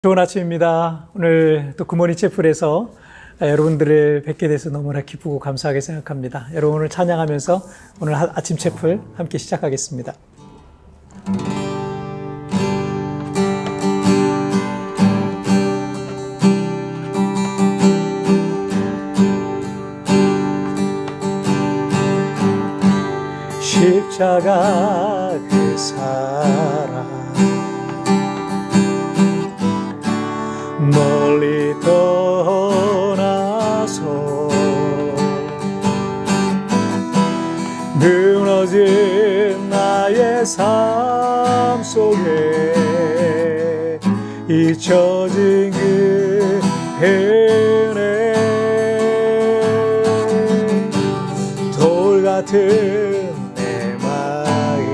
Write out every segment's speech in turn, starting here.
좋은 아침입니다. 오늘 또 굿모닝 채플에서 여러분들을 뵙게 돼서 너무나 기쁘고 감사하게 생각합니다. 여러분 오늘 찬양하면서 오늘 아침 채플 함께 시작하겠습니다. 십자가 그 사랑 멀리 떠나서 무너진 나의 삶 속에 잊혀진 그 은혜 돌 같은 내 마음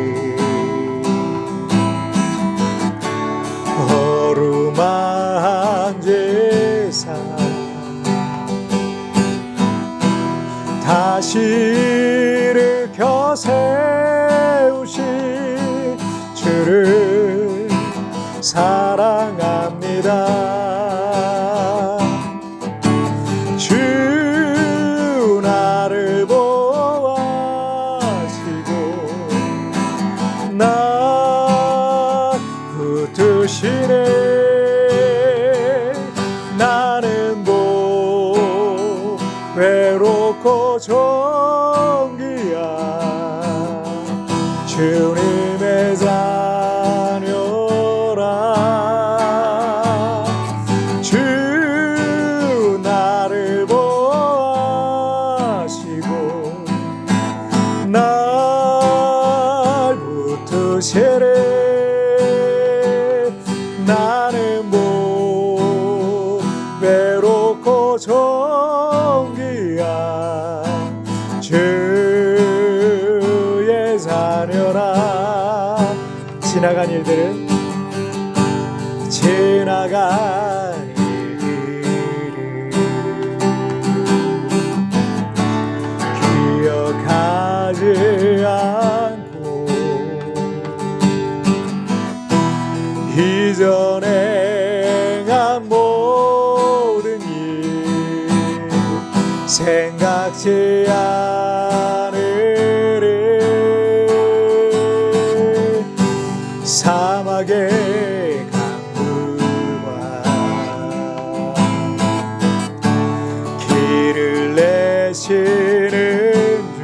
허름한 제사 다시 일으켜 세우신 주를 사랑합니다. 주 나를 보아시고 나 붙드시네. 나는 외롭고 존귀한 주님의 자녀라. 주 나를 보아시고 날 붙드시네. 나는 외롭고 존귀한 주의 자녀라. 지나간 일들을 기억하지 않고 이전에 한 모든 일 생각지 않으리. 사막의 강물과 길을 내시는 주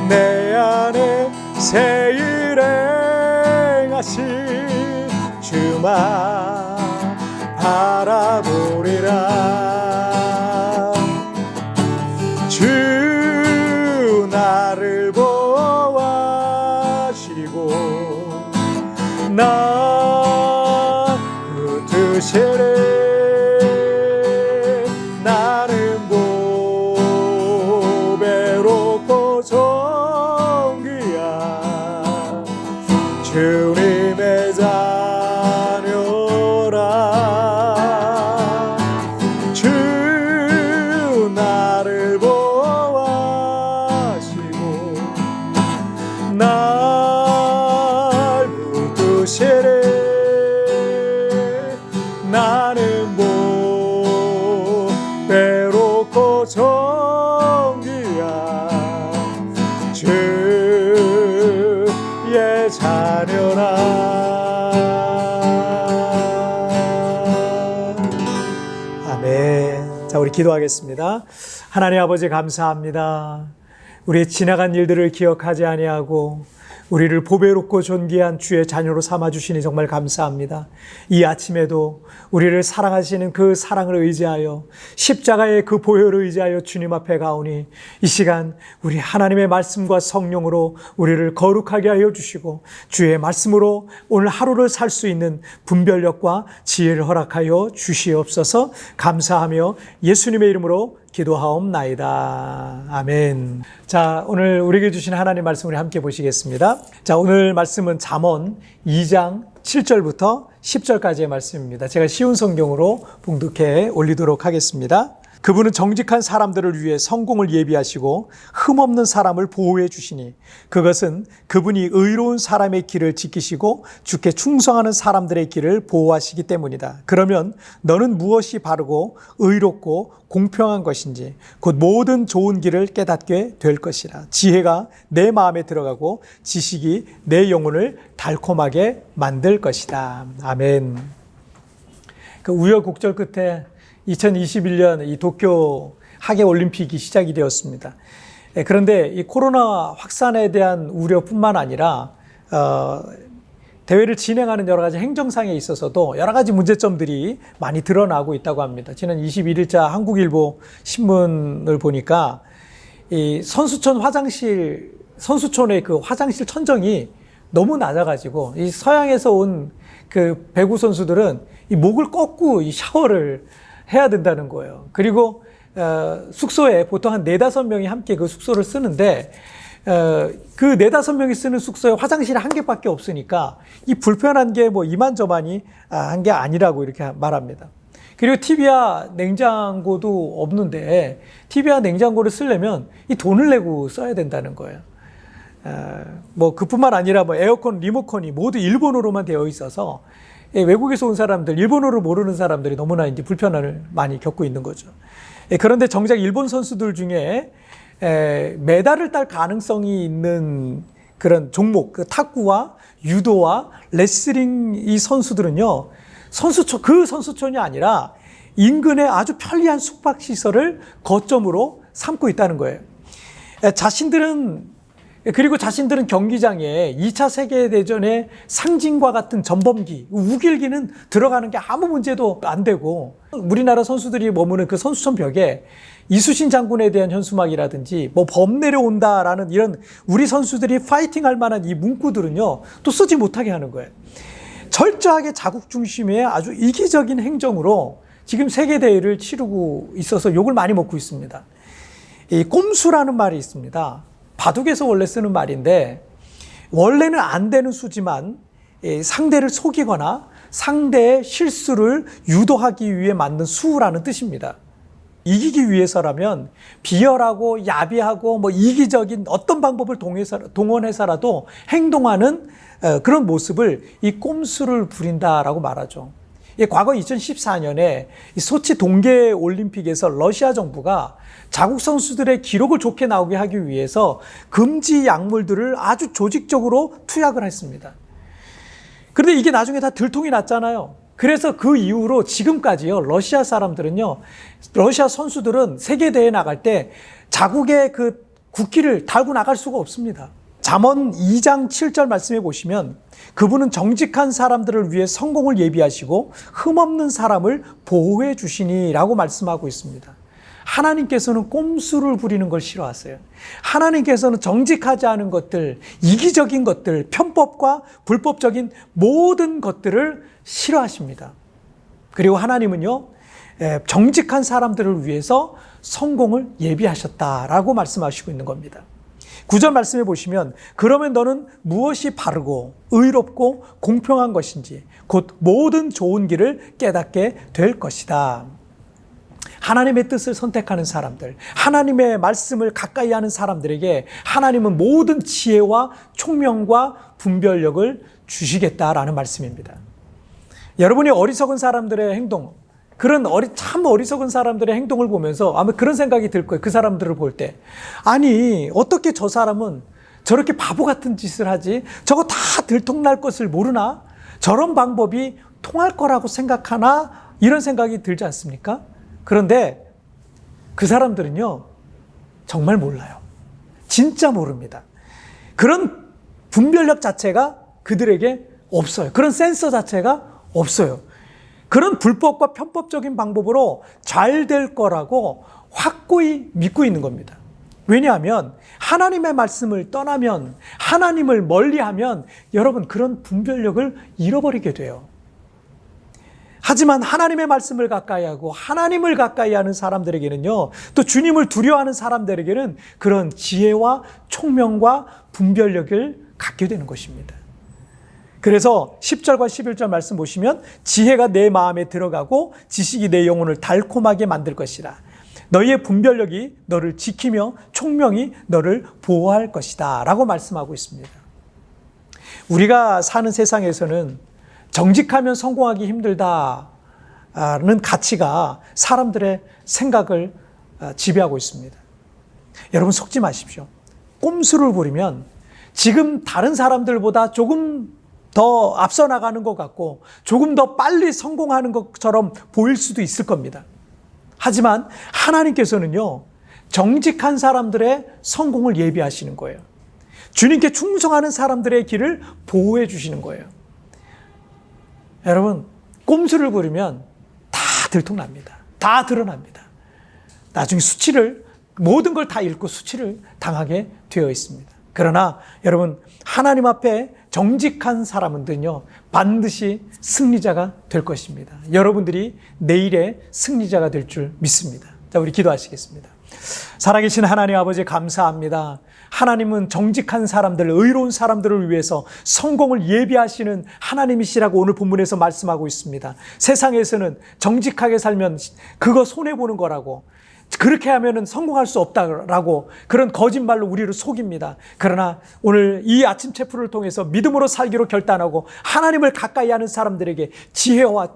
내 안에 새 일 행하신 주만 바라보리라. 주 나를 보아시고 나 붙드시네. 나는 외롭고 존귀한 주님의 자녀라. 주 나를 보아시고 날 붙드시네. 나는 외롭고 존귀한 주의 자녀라. 아멘. 자, 우리 기도하겠습니다. 하나님 아버지 감사합니다. 우리의 지나간 일들을 기억하지 아니하고 우리를 보배롭고 존귀한 주의 자녀로 삼아주시니 정말 감사합니다. 이 아침에도 우리를 사랑하시는 그 사랑을 의지하여 십자가의 그 보혈을 의지하여 주님 앞에 가오니 이 시간 우리 하나님의 말씀과 성령으로 우리를 거룩하게 하여 주시고 주의 말씀으로 오늘 하루를 살 수 있는 분별력과 지혜를 허락하여 주시옵소서. 감사하며 예수님의 이름으로 기도하옵나이다. 아멘. 자, 오늘 우리에게 주신 하나님 말씀 우리 함께 보시겠습니다. 자, 오늘 말씀은 잠언 2장 7절부터 10절까지의 말씀입니다. 제가 쉬운 성경으로 봉독해 올리도록 하겠습니다. 그분은 정직한 사람들을 위해 성공을 예비하시고 흠없는 사람을 보호해 주시니 그것은 그분이 의로운 사람의 길을 지키시고 주께 충성하는 사람들의 길을 보호하시기 때문이다. 그러면 너는 무엇이 바르고 의롭고 공평한 것인지 곧 모든 좋은 길을 깨닫게 될 것이라. 지혜가 내 마음에 들어가고 지식이 내 영혼을 달콤하게 만들 것이다. 아멘. 그 우여곡절 끝에 2021년 이 도쿄 하계 올림픽이 시작이 되었습니다. 그런데 이 코로나 확산에 대한 우려뿐만 아니라 대회를 진행하는 여러 가지 행정상에 있어서도 여러 가지 문제점들이 많이 드러나고 있다고 합니다. 지난 21일자 한국일보 신문을 보니까 이 선수촌의 그 화장실 천정이 너무 낮아가지고 이 서양에서 온 그 배구 선수들은 이 목을 꺾고 이 샤워를 해야 된다는 거예요. 그리고 숙소에 보통 한 4-5명이 함께 그 숙소를 쓰는데 그 4-5명이 쓰는 숙소에 화장실이 한 개밖에 없으니까 이 불편한 게 뭐 이만저만이 한 게 아니라고 이렇게 말합니다. 그리고 TV와 냉장고도 없는데 TV와 냉장고를 쓰려면 이 돈을 내고 써야 된다는 거예요. 뭐 그뿐만 아니라 뭐 에어컨 리모컨이 모두 일본어로만 되어 있어서 외국에서 온 사람들, 일본어를 모르는 사람들이 너무나 이제 불편함을 많이 겪고 있는 거죠. 그런데 정작 일본 선수들 중에 메달을 딸 가능성이 있는 그런 종목, 그 탁구와 유도와 레슬링 이 선수들은요, 그 선수촌이 아니라 인근의 아주 편리한 숙박시설을 거점으로 삼고 있다는 거예요. 그리고 자신들은 경기장에 2차 세계대전의 상징과 같은 전범기, 우길기는 들어가는 게 아무 문제도 안 되고, 우리나라 선수들이 머무는 그 선수촌 벽에 이수신 장군에 대한 현수막이라든지 뭐 범 내려온다라는 이런 우리 선수들이 파이팅할 만한 이 문구들은요, 또 쓰지 못하게 하는 거예요. 철저하게 자국 중심의 아주 이기적인 행정으로 지금 세계대회를 치르고 있어서 욕을 많이 먹고 있습니다. 이 꼼수라는 말이 있습니다. 바둑에서 원래 쓰는 말인데 원래는 안 되는 수지만 상대를 속이거나 상대의 실수를 유도하기 위해 만든 수라는 뜻입니다. 이기기 위해서라면 비열하고 야비하고 뭐 이기적인 어떤 방법을 동원해서라도 행동하는 그런 모습을 이 꼼수를 부린다라고 말하죠. 과거 2014년에 소치 동계올림픽에서 러시아 정부가 자국 선수들의 기록을 좋게 나오게 하기 위해서 금지 약물들을 아주 조직적으로 투약을 했습니다. 그런데 이게 나중에 다 들통이 났잖아요. 그래서 그 이후로 지금까지요, 러시아 사람들은요, 러시아 선수들은 세계대회에 나갈 때 자국의 그 국기를 달고 나갈 수가 없습니다. 잠언 2장 7절 말씀해 보시면 그분은 정직한 사람들을 위해 성공을 예비하시고 흠없는 사람을 보호해 주시니라고 말씀하고 있습니다. 하나님께서는 꼼수를 부리는 걸 싫어하세요. 하나님께서는 정직하지 않은 것들, 이기적인 것들, 편법과 불법적인 모든 것들을 싫어하십니다. 그리고 하나님은요, 정직한 사람들을 위해서 성공을 예비하셨다라고 말씀하시고 있는 겁니다. 9절 말씀해 보시면 그러면 너는 무엇이 바르고 의롭고 공평한 것인지 곧 모든 좋은 길을 깨닫게 될 것이다. 하나님의 뜻을 선택하는 사람들, 하나님의 말씀을 가까이 하는 사람들에게 하나님은 모든 지혜와 총명과 분별력을 주시겠다라는 말씀입니다. 여러분이 어리석은 사람들의 행동, 참 어리석은 사람들의 행동을 보면서 아마 그런 생각이 들 거예요. 그 사람들을 볼 때. 아니, 어떻게 저 사람은 저렇게 바보 같은 짓을 하지? 저거 다 들통날 것을 모르나? 저런 방법이 통할 거라고 생각하나? 이런 생각이 들지 않습니까? 그런데 그 사람들은요, 정말 몰라요. 진짜 모릅니다. 그런 분별력 자체가 그들에게 없어요. 그런 센서 자체가 없어요. 그런 불법과 편법적인 방법으로 잘 될 거라고 확고히 믿고 있는 겁니다. 왜냐하면 하나님의 말씀을 떠나면, 하나님을 멀리하면 여러분 그런 분별력을 잃어버리게 돼요. 하지만 하나님의 말씀을 가까이 하고 하나님을 가까이 하는 사람들에게는요, 또 주님을 두려워하는 사람들에게는 그런 지혜와 총명과 분별력을 갖게 되는 것입니다. 그래서 10절과 11절 말씀 보시면 지혜가 내 마음에 들어가고 지식이 내 영혼을 달콤하게 만들 것이라. 너희의 분별력이 너를 지키며 총명이 너를 보호할 것이다 라고 말씀하고 있습니다. 우리가 사는 세상에서는 정직하면 성공하기 힘들다는 가치가 사람들의 생각을 지배하고 있습니다. 여러분 속지 마십시오. 꼼수를 부리면 지금 다른 사람들보다 조금 더 앞서 나가는 것 같고 조금 더 빨리 성공하는 것처럼 보일 수도 있을 겁니다. 하지만 하나님께서는요, 정직한 사람들의 성공을 예비하시는 거예요. 주님께 충성하는 사람들의 길을 보호해 주시는 거예요. 여러분, 꼼수를 부리면 다 들통납니다. 다 드러납니다. 나중에 모든 걸 다 잃고 수치를 당하게 되어 있습니다. 그러나 여러분, 하나님 앞에 정직한 사람은요, 반드시 승리자가 될 것입니다. 여러분들이 내일의 승리자가 될 줄 믿습니다. 자, 우리 기도하시겠습니다. 살아계신 하나님 아버지 감사합니다. 하나님은 정직한 사람들, 의로운 사람들을 위해서 성공을 예비하시는 하나님이시라고 오늘 본문에서 말씀하고 있습니다. 세상에서는 정직하게 살면 그거 손해보는 거라고, 그렇게 하면은 성공할 수 없다라고 그런 거짓말로 우리를 속입니다. 그러나 오늘 이 아침 체프를 통해서 믿음으로 살기로 결단하고 하나님을 가까이 하는 사람들에게 지혜와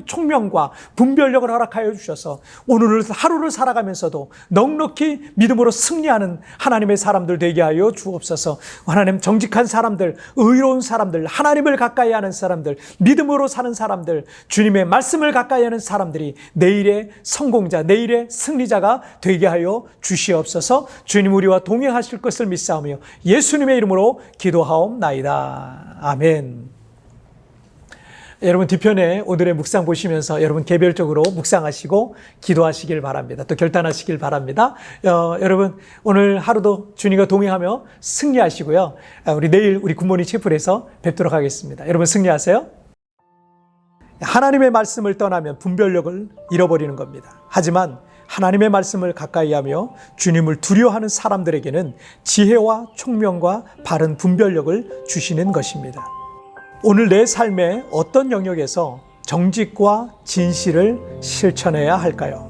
총명과 분별력을 허락하여 주셔서 오늘 하루를 살아가면서도 넉넉히 믿음으로 승리하는 하나님의 사람들 되게 하여 주옵소서. 하나님, 정직한 사람들, 의로운 사람들, 하나님을 가까이 하는 사람들, 믿음으로 사는 사람들, 주님의 말씀을 가까이 하는 사람들이 내일의 성공자, 내일의 승리자가 되게 하여 주시옵소서. 주님, 우리와 동행하실 것을 믿사오며 예수님의 이름으로 기도하옵나이다. 아멘. 여러분, 뒤편에 오늘의 묵상 보시면서 여러분 개별적으로 묵상하시고 기도하시길 바랍니다. 또 결단하시길 바랍니다. 여러분, 오늘 하루도 주님과 동행하며 승리하시고요. 우리 내일 우리 굿모닝 채플에서 뵙도록 하겠습니다. 여러분 승리하세요. 하나님의 말씀을 떠나면 분별력을 잃어버리는 겁니다. 하지만 하나님의 말씀을 가까이 하며 주님을 두려워하는 사람들에게는 지혜와 총명과 바른 분별력을 주시는 것입니다. 오늘 내 삶의 어떤 영역에서 정직과 진실을 실천해야 할까요?